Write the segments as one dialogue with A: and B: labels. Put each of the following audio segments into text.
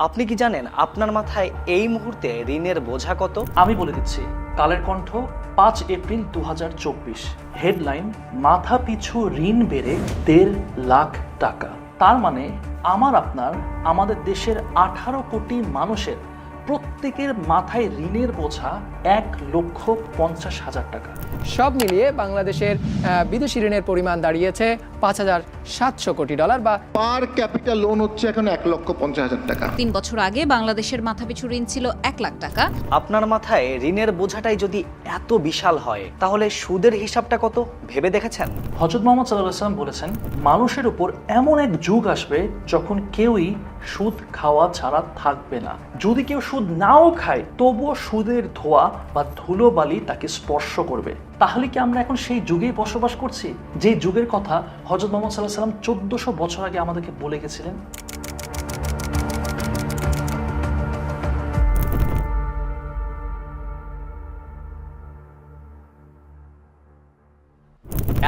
A: আপনি কি জানেন আপনার মাথায় এই মুহূর্তে ঋণের বোঝা কত?
B: আমি বলে দিচ্ছি। কালের কণ্ঠ 5 এপ্রিল 2024। হেডলাইন, মাথা পিছু ঋণ বেড়ে 1.5 লাখ টাকা। তার মানে আমাদের দেশের 18 কোটি মানুষের প্রত্যেকের মাথায় ঋণের বোঝা 1,50,000 টাকা।
C: সব মিলিয়ে বাংলাদেশের বিদেশি ঋণের পরিমাণ দাঁড়িয়েছে $5,700 কোটি, বা
D: পার ক্যাপিটাল লোন হচ্ছে এখন 1,50,000 টাকা।
E: 3 বছর আগে বাংলাদেশের মাথাপিছু ঋণ ছিল 1 লাখ টাকা।
A: আপনার মাথায় ঋণের বোঝাটাই যদি এত বিশাল হয়, তাহলে সুদের হিসাবটা কত ভেবে দেখেছেন?
B: হযরত মুহাম্মদ সাল্লাল্লাহু আলাইহি ওয়াসাল্লাম বলেছেন, মানুষের উপর এমন এক যুগ আসবে যখন কেউই সুদ খাওয়া ছাড়া থাকবে না। যদি কেউ সুদ নাও খায়, তবুও সুদের ধোঁয়া বা ধুলোবালি তাকে স্পর্শ করবে। তাহলে কি আমরা এখন সেই যুগেই বসবাস করছি, যে যুগের কথা হযরত মুহাম্মদ সাল্লাল্লাহু আলাইহি ওয়াসাল্লাম 1400 বছর আগে আমাদেরকে বলে গেছিলেন?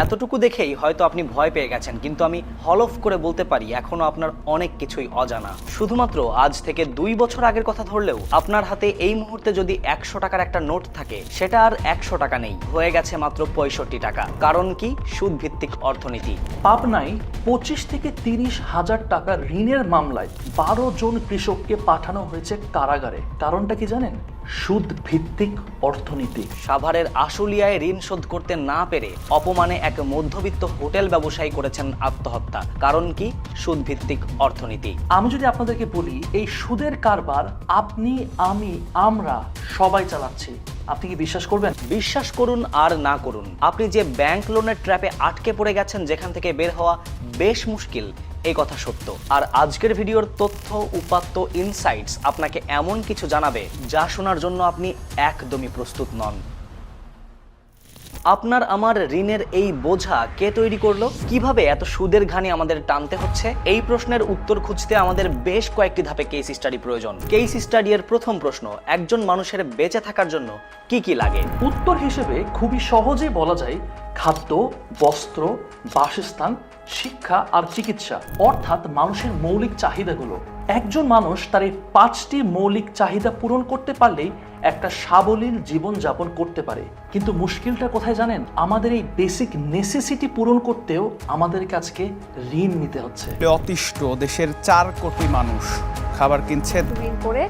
A: এতটুকু দেখেই হয়তো আপনি ভয় পেয়ে গেছেন, কিন্তু আমি হলফ করে বলতে পারি এখনো আপনার অনেক কিছুই অজানা। শুধুমাত্র আজ থেকে 2 বছর আগের কথা ধরলেও আপনার হাতে এই মুহূর্তে যদি 100 টাকার একটা নোট থাকে, সেটা আর 100 টাকা নেই, হয়ে গেছে মাত্র 65 টাকা। কারণ কি? সুদ ভিত্তিক অর্থনীতি।
B: পাবনায় 25 থেকে 30 হাজার টাকা ঋণের মামলায় 12 জন কৃষককে পাঠানো হয়েছে কারাগারে। কারণটা কি জানেন? সুদ ভিত্তিক অর্থনীতি।
A: সাভারের আশুলিয়ায় ঋণ শোধ করতে না পেরে অপমানে এক মধ্যবিত্ত হোটেল ব্যবসায়ী করেছেন আত্মহত্যা। কারণ কি? সুদ ভিত্তিক অর্থনীতি।
B: আমি যদি আপনাদেরকে বলি, এই সুদের কারবার আপনি, আমি, আমরা সবাই চালাচ্ছি, আপনি কি বিশ্বাস করবেন?
A: বিশ্বাস করুন আর না করুন, আপনি যে ব্যাংক লোনের ট্র্যাপে আটকে পড়ে গেছেন, যেখান থেকে বের হওয়া বেশ মুশকিল, এই কথা সত্য। আর আজকের ভিডিওর তথ্য, উপাত্ত, ইনসাইটস আপনাকে এমন কিছু জানাবে যা শোনার জন্য আপনি একদমই প্রস্তুত নন। আপনার আমার ঋণের এই বোঝা কে তৈরি করলো? কিভাবে এত সুদের ঘানি আমাদের টানতে হচ্ছে? এই প্রশ্নের উত্তর খুঁজতে আমাদের বেশ কয়েকটি ধাপে কেস স্টাডি প্রয়োজন। কেস স্টাডি এর প্রথম প্রশ্ন, একজন মানুষের বেঁচে থাকার জন্য কি কি লাগে?
B: উত্তর হিসেবে খুবই সহজে বলা যায় খাদ্য, বস্ত্র, বাসস্থান, শিক্ষা আর চিকিৎসা, অর্থাৎ মানুষের মৌলিক চাহিদাগুলো। একজন মানুষ তার এই 5টি মৌলিক চাহিদা পূরণ করতে পারলেই একটা সাবলীল জীবন যাপন করতে পারে। কিন্তু মুশকিলটা কোথায় জানেন? আমাদের এই বেসিক নেসেসিটি পূরণ করতেও আমাদের কাছে ঋণ নিতে হচ্ছে।
F: অতিষ্ঠ দেশের 4 কোটি মানুষ খাবার কিনছে
G: ঋণ করে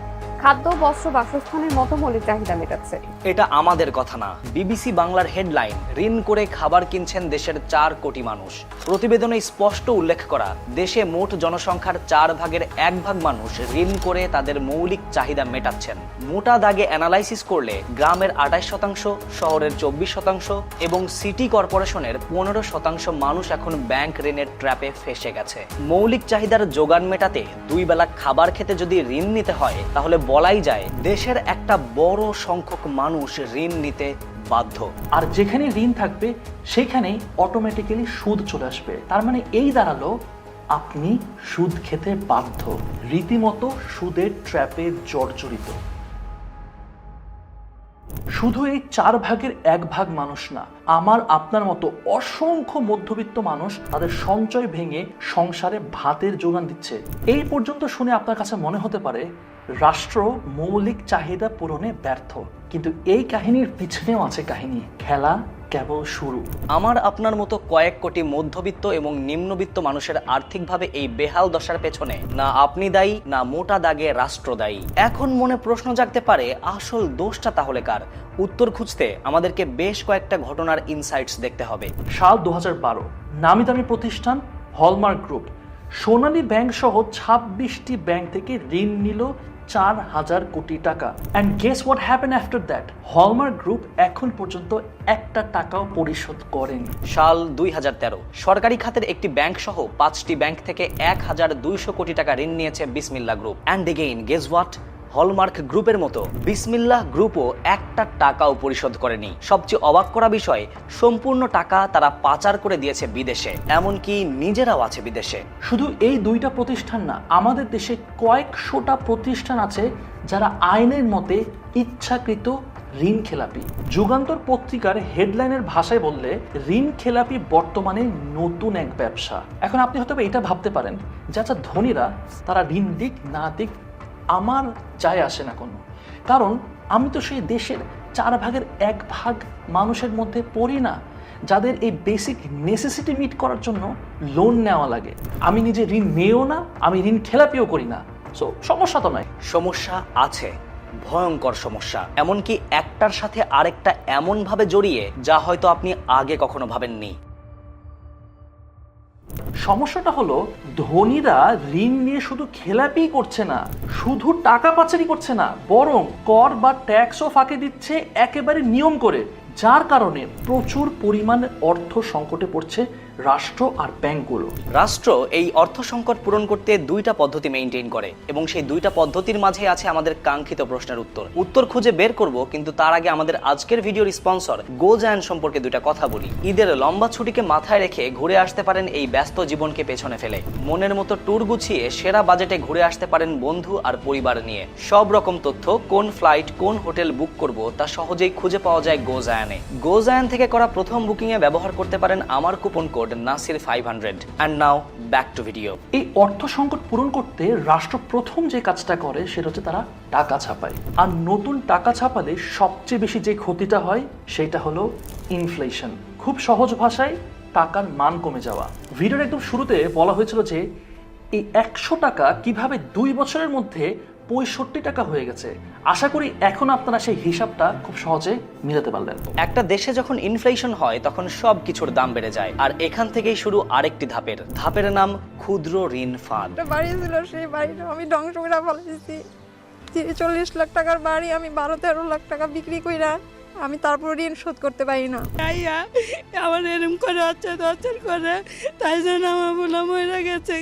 G: খাদ্য, বস্ত্র, বাসস্থানের মতো মৌলিক চাহিদা মেটাচ্ছে।
A: এটা আমাদের কথা না, বিবিসি বাংলার হেডলাইন, ঋণ করে খাবার কিনছেন দেশের 4 কোটি মানুষ। প্রতিবেদনে স্পষ্ট উল্লেখ করা, দেশে মোট জনসংখ্যার 4 ভাগের 1 ভাগ মানুষ ঋণ করে তাদের মৌলিক চাহিদা মেটাচ্ছেন। মোটা দাগে অ্যানালাইসিস করলে গ্রামের 28%, শহরের 24% এবং সিটি কর্পোরেশনের 15% মানুষ এখন ব্যাংক ঋণের ট্র্যাপে ফেসে গেছে। মৌলিক চাহিদার যোগান মেটাতে 2 বেলা খাবার খেতে যদি ঋণ নিতে হয়, তাহলে বলাই যায় দেশের একটা বড় সংখ্যক মানুষ ঋণ নিতে বাধ্য।
B: আর যেখানে ঋণ থাকবে সেখানেই অটোমেটিক্যালি সুদ চলে আসবে। তার মানে এই দাঁড়ালো আপনি সুদ খেতে বাধ্য, রীতিমতো সুদের ট্র্যাপে জর্জরিত। শুধু এই 4 ভাগের 1 ভাগ মানুষ না, আমার আপনার মতো অসংখ্য মধ্যবিত্ত মানুষ তাদের সঞ্চয় ভেঙে সংসারে ভাতের যোগান দিচ্ছে। এই পর্যন্ত শুনে আপনার কাছে মনে হতে পারে রাষ্ট্র মৌলিক চাহিদা পূরণে ব্যর্থ, কিন্তু এই কাহিনীর পিছনেও আছে কাহিনী। খেলা কেবল শুরু।
A: আমার আপনার মতো কয়েক কোটি মধ্যবিত্ত এবং নিম্নবিত্ত মানুষের আর্থিকভাবে এই বেহাল দশার পেছনে না আপনি দায়ী, না মোটা দাগে রাষ্ট্র দায়ী। এখন মনে প্রশ্ন জাগতে পারে, আসল দোষটা তাহলে কার? উত্তর খুঁজতে আমাদেরকে বেশ কয়েকটা ঘটনার ইনসাইটস দেখতে হবে।
B: সাল 2012, নামি দামি প্রতিষ্ঠান হলমার্ক গ্রুপ সোনালী ব্যাংক সহ 26টি ব্যাংক থেকে ঋণ নিল 4,000 কোটি টাকা। And guess what happen after that? Hallmark group এখন পর্যন্ত 1 টাকাও পরিশোধ করেনি।
A: সাল 2013, সরকারি খাতের একটি ব্যাংক সহ 5টি ব্যাংক থেকে 1,200 কোটি টাকা ঋণ নিয়েছে বিসমিল্লাহ group. And again guess what? Hallmark গ্রুপের মতো বিসমিল্লাহ গ্রুপও 1 টাকাও পরিশোধ করেনি। সবচেয়ে অবাক করা বিষয়, সম্পূর্ণ টাকা তারা পাচার করে দিয়েছে বিদেশে, এমনকি নিজেরাও আছে বিদেশে।
B: শুধু এই 2টা প্রতিষ্ঠান না, আমাদের দেশে কয়েকশোটা প্রতিষ্ঠান আছে যারা আইনের মতে ইচ্ছাকৃত ঋণ খেলাপি। যুগান্তর পত্রিকার হেডলাইনের ভাষায় বললে, ঋণ খেলাপি বর্তমানে নতুন এক ব্যবসা। এখন আপনি হয়তো এটা ভাবতে পারেন যে আচ্ছা, ধনীরা তারা ঋণ দিক না দিক আমার যায় আসে না কোনো, কারণ আমি তো সেই দেশের 1/4 মানুষের মধ্যে পড়ি না যাদের এই বেসিক নেসেসিটি মিট করার জন্য লোন নেওয়া লাগে। আমি নিজে ঋণ নিয়েও না, আমি ঋণ খেলাপিও করি না। সো সমস্যা তো নাই।
A: সমস্যা আছে, ভয়ঙ্কর সমস্যা, এমনকি একটার সাথে আরেকটা এমন ভাবে জড়িয়ে যা হয়তো আপনি আগে কখনো ভাবেননি।
B: সমস্যাটা হলো ধনীরা ঋণ নিয়ে শুধু খেলাপি করছে না, শুধু টাকা পাচারি করছে না, বরং কর বা ট্যাক্সও ফাঁকি দিচ্ছে একেবারে নিয়ম করে, যার কারণে প্রচুর পরিমাণে অর্থ সংকটে পড়ছে রাষ্ট্র আর ব্যাংকগুলো।
A: রাষ্ট্র এই অর্থ সংকট পূরণ করতে দুইটা পদ্ধতি মেইনটেইন করে এবং সেই দুইটা পদ্ধতির মাঝে আছে আমাদের কাঙ্ক্ষিত প্রশ্নের উত্তর খুঁজে বের করব, কিন্তু তার আগে আমাদের আজকের ভিডিওর স্পন্সর গোজায়ান সম্পর্কে দুইটা কথা বলি। ঈদের লম্বা ছুটিকে মাথায় রেখে ঘুরে আসতে পারেন এই ব্যস্ত জীবনকে পেছনে ফেলে, মনের মতো ট্যুর গুছিয়ে সেরা বাজেটে ঘুরে আসতে পারেন বন্ধু আর পরিবার নিয়ে। সব রকম তথ্য, কোন ফ্লাইট কোন হোটেল বুক করব তা সহজেই খুঁজে পাওয়া যায় গোজায়ানে। গোজায়ান থেকে করা প্রথম বুকিংয়ে ব্যবহার করতে পারেন আমার coupon code Nasir 500। And now back to video.
B: এই অর্থ সংকট পূরণ করতে রাষ্ট্র প্রথম যে কাজটা করে সেটা হচ্ছে তারা টাকা ছাপায়, আর নতুন টাকা ছাপালে সবচেয়ে বেশি যে ক্ষতিটা হয় সেটা হলো ইনফ্লেশন। খুব সহজ ভাষায় টাকার মান কমে যাওয়া। ভিডিওর একদম শুরুতে বলা হয়েছিল যে এই 100 টাকা কিভাবে 2 বছরের মধ্যে 65 টাকা হয়ে গেছে। আশা করি এখন আপনারা সেই হিসাবটা খুব সহজে মিলাতে পারলেন।
A: একটা দেশে যখন ইনফ্লেশন হয় তখন সব কিছুর দাম বেড়ে যায়, আর এখান থেকেই শুরু আরেকটি ধাপের নাম ক্ষুদ্র ঋণ ফাঁদ।
H: বাড়ি ছিল, সেই বাড়িটা আমি ধ্বংস করে ফেলেছি। 40 লাখ টাকার বাড়ি আমি 12-13 লাখ টাকা বিক্রি কইরা আমি তারপর ঋণ শোধ করতে পারি না।
I: আমার এরকম করে অত্যাচার করে, তাই জন্য আমার বোলা মরে গেছে।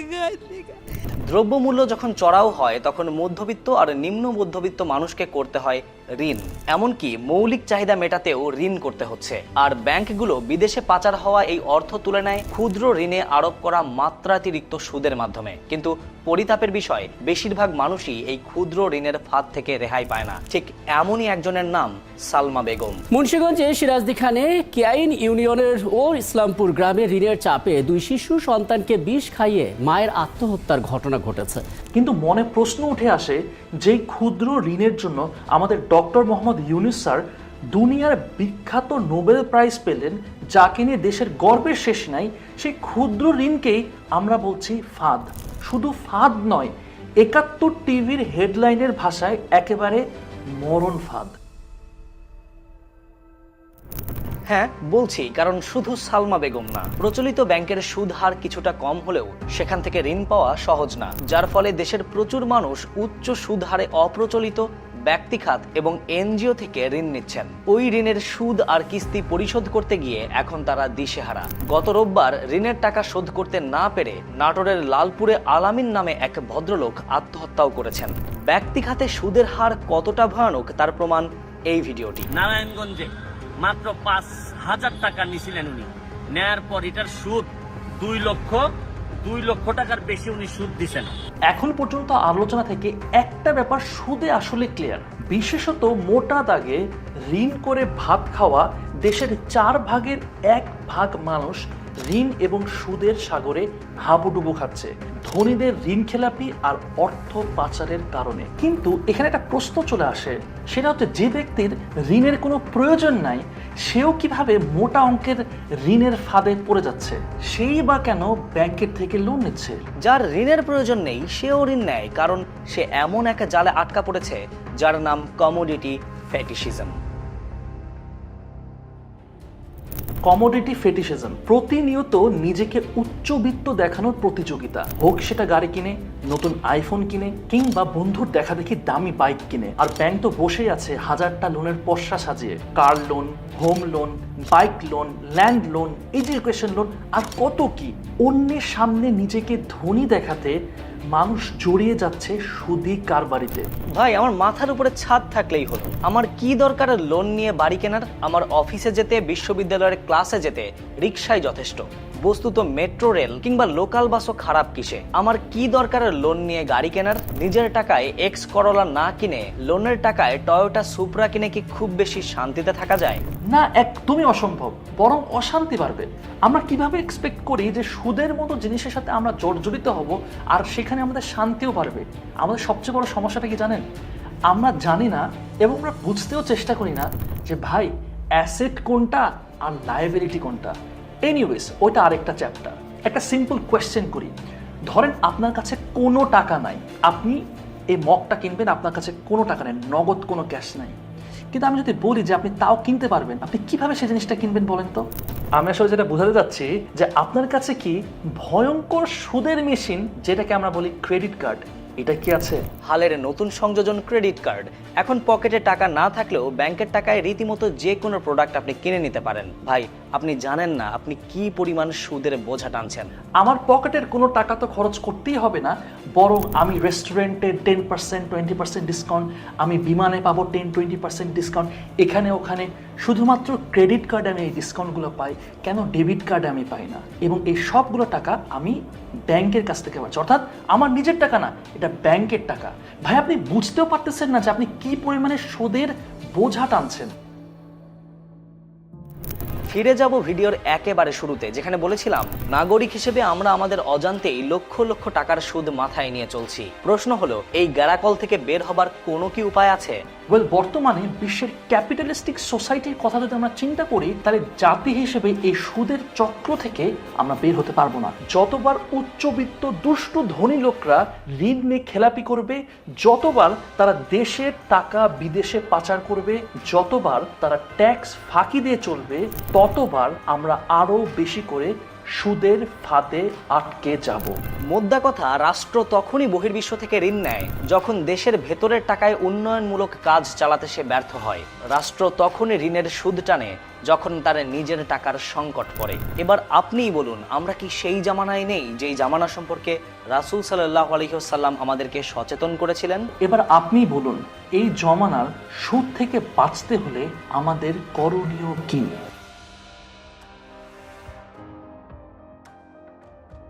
A: দ্রব্যমূল্য যখন চড়াও হয় তখন মধ্যবিত্ত আর নিম্ন মধ্যবিত্ত মানুষকে করতে হয় ঋণ, এমনকি মৌলিক চাহিদা মেটাতেও ঋণ করতে হচ্ছে। আর ব্যাংকগুলো বিদেশে পাচার হওয়া এই অর্থ তুলে নেয় ক্ষুদ্র ঋণে আরোপ করা মাত্রাতিরিক্ত সুদের মাধ্যমে। কিন্তু পরিতাপের বিষয়, বেশিরভাগ মানুষই এই ক্ষুদ্র ঋণের ফাঁদ থেকে রেহাই পায় না। ঠিক এমনই একজনের নাম সালমা বেগম।
J: মুন্সিগঞ্জে সিরাজদিখানে কেআইন ইউনিয়নের ও ইসলামপুর গ্রামে ঋণের চাপে 2 শিশু সন্তানকে বিষ খাইয়ে মায়ের আত্মহত্যার ঘটনা ঘটেছে।
B: কিন্তু মনে প্রশ্ন উঠে আসে, যে ক্ষুদ্র ঋণের জন্য আমাদের ডক্টর মোহাম্মদ ইউনূস স্যার দুনিয়ার বিখ্যাত নোবেল প্রাইজ পেলেন, যাকে নিয়ে দেশের গর্বের শেষ নাই, সেই ক্ষুদ্র ঋণকেই আমরা বলছি ফাঁদ। শুধু ফাঁদ নয়, 71 টিভির হেডলাইনের ভাষায় একেবারে মরণ ফাঁদ।
A: হ্যাঁ বলছি, কারণ শুধু সালমা বেগম না, প্রচলিত ব্যাংকের সুদ হার কিছুটা কম হলেও সেখান থেকে ঋণ পাওয়া সহজ না, যার ফলে দেশের প্রচুর মানুষ উচ্চ সুদ হারে অপ্রচলিত ব্যক্তি খাত এবং এনজিও থেকে ঋণ নিচ্ছেন। ওই ঋণের সুদ আর কিস্তি পরিশোধ করতে গিয়ে এখন তারা দিশেহারা। গত রোববার ঋণের টাকা শোধ করতে না পেরে নাটোরের লালপুরে আলামিন নামে এক ভদ্রলোক আত্মহত্যাও করেছেন। ব্যক্তি খাতে সুদের হার কতটা ভয়ানক তার প্রমাণ এই ভিডিওটি।
K: নারায়ণগঞ্জে মাত্র 5,000 টাকা নিছিলেন উনি, নেয়ার পর এটার সুদ 2 লক্ষ টাকার বেশি উনি সুদ দিচ্ছেন।
B: এখন পর্যন্ত আলোচনা থেকে একটা ব্যাপার সুদে আসলে ক্লিয়ার, বিশেষত মোটা দাগে ঋণ করে ভাত খাওয়া দেশের 1/4 মানুষ ঋণ এবং সুদের সাগরে হাবুডুবু খাচ্ছে ধনীদের ঋণ খেলাপি আর অর্থ পাচারের কারণে। কিন্তু এখানে একটা প্রশ্ন চলে আসে, সেটা হচ্ছে যে ব্যক্তির ঋণের কোনো প্রয়োজন নাই সেও কিভাবে মোটা অঙ্কের ঋণের ফাঁদে পড়ে যাচ্ছে? সেই বা কেন ব্যাংকের থেকে লোন নিচ্ছে?
A: যার ঋণের প্রয়োজন নেই সেও ঋণ নেয়, কারণ সে এমন এক জালে আটকা পড়েছে যার নাম কমোডিটি ফেটিশিজম।
B: কমোডিটি ফেটিশিজম প্রতিনিয়ত নিজেকে উচ্চবিত্ত দেখানোর প্রতিযোগিতা, হোক সেটা গাড়ি কিনে, নতুন আইফোন কিনে, কিংবা বন্ধুর দেখা দেখি দামি বাইক কিনে। আর ব্যাংক তো বসেই আছে 1000টা লোনের পসরা সাজিয়ে, car loan, home loan, bike loan, land loan, education loan, আর কত কি। অন্যের সামনে নিজেকে ধনী দেখাতে মানুষ জড়িয়ে যাচ্ছে সুদি কারবারিতে।
A: ভাই, আমার মাথার উপরে ছাদ থাকলেই হলো, আমার কি দরকার লোন নিয়ে বাড়ি কেনার? আমার অফিসে যেতে, বিশ্ববিদ্যালয়ের ক্লাসে যেতে রিকশাই যথেষ্ট। বস্তুত মেট্রো রেল কিংবা লোকাল বাসও খারাপ কিসে? আমার কি দরকার লোন নিয়ে গাড়ি কেনার? নিজের টাকায় এক্স করোলা না কিনে লোনের টাকায় টয়োটা সুপ্রা কিনে কি খুব বেশি শান্তিতে থাকা যায়?
B: না, একদমই অসম্ভব, বরং অশান্তি বাড়বে। আমরা কিভাবে এক্সপেক্ট করি যে সুদের মতো জিনিসের সাথে আমরা জর্জরিত হব আর সেখানে আমাদের শান্তিও বাড়বে? আমাদের সবচেয়ে বড় সমস্যাটা কি জানেন? আমরা জানি না এবং আমরা বুঝতেও চেষ্টা করি না যে ভাই অ্যাসেট কোনটা আর লায়াবিলিটি কোনটা। এনিওয়েজ, ওইটা আরেকটা চ্যাপ্টার। একটা সিম্পল কোয়েশ্চেন করি, ধরেন আপনার কাছে কোনো টাকা নাই, আপনি এই মগটা কিনবেন, আপনার কাছে কোনো টাকা নেই, নগদ কোনো ক্যাশ নাই, কিন্তু আমি যদি বলি যে আপনি তাও কিনতে পারবেন, আপনি কিভাবে সেই জিনিসটা কিনবেন বলেন তো? আমি আসলে যেটা বোঝাতে চাচ্ছি যে আপনার কাছে কি ভয়ঙ্কর সুদের মেশিন, যেটাকে আমরা বলি ক্রেডিট কার্ড, এটা কি আছে?
A: হালের নতুন সংযোজন ক্রেডিট কার্ড। এখন পকেটে টাকা না থাকলেও ব্যাংকের টাকায় রীতিমতো যে কোনো প্রোডাক্ট আপনি কিনে নিতে পারেন। ভাই, আপনি জানেন না আপনি কি পরিমাণ সুদের বোঝা টানছেন।
B: আমার পকেটের কোনো টাকা তো খরচ করতেই হবে না, বরং আমি রেস্টুরেন্টে 10% 20% ডিসকাউন্ট, আমি বিমানে পাবো 10-20% ডিসকাউন্ট, এখানে ওখানে শুধুমাত্র ক্রেডিট কার্ডে আমি এই ডিসকাউন্টগুলো পাই, কেন ডেবিট কার্ডে আমি পাই না? এবং এই সবগুলো টাকা আমি ব্যাংকের কাছ থেকে পাচ্ছি, অর্থাৎ আমার নিজের টাকা না, এটা ব্যাংকের টাকা। ভাই, আপনি বুঝতেও পারতেছেন না যে আপনি কি পরিমাণে সুদের বোঝা টানছেন।
A: ফিরে যাব ভিডিওর একেবারে শুরুতে, যেখানে বলেছিলাম নাগরিক হিসেবে আমরা আমাদের অজান্তেই লক্ষ লক্ষ টাকার সুদ মাথায় নিয়ে চলছি। প্রশ্ন হলো, এই গ্যারাকল থেকে বের হবার কোনো কি উপায় আছে?
B: বর্তমানে বিশ্বের ক্যাপিটালিস্টিক সোসাইটির কথা যদি আমরা চিন্তা করি, তাহলে জাতি হিসেবে এই সুদের চক্র থেকে আমরা বের হতে পারবো না। যতবার উচ্চবিত্ত দুষ্টু ধনী লোকরা ঋণ নিয়ে খেলাপি করবে, যতবার তারা দেশের টাকা বিদেশে পাচার করবে, যতবার তারা ট্যাক্স ফাঁকি দিয়ে চলবে, ততবার আমরা আরো বেশি করে সুদের ফাঁদে আটকে যাব।
A: মোদ্দা কথা, রাষ্ট্র তখনই বহির্বিশ্ব থেকে ঋণ নেয় যখন দেশের ভেতরের টাকায় উন্নয়নমূলক কাজ চালাতে সে ব্যর্থ হয়। রাষ্ট্র তখনই ঋণের সুদ টানে যখন তার নিজের টাকার সংকট পড়ে। এবার আপনিই বলুন, আমরা কি সেই জামানায় নেই যেই জামানা সম্পর্কে রাসূল সাল্লাল্লাহু আলাইহি ওয়াসাল্লাম আমাদেরকে সচেতন করেছিলেন?
B: এবার আপনি বলুন, এই জমানার সুদ থেকে বাঁচতে হলে আমাদের করণীয় কি?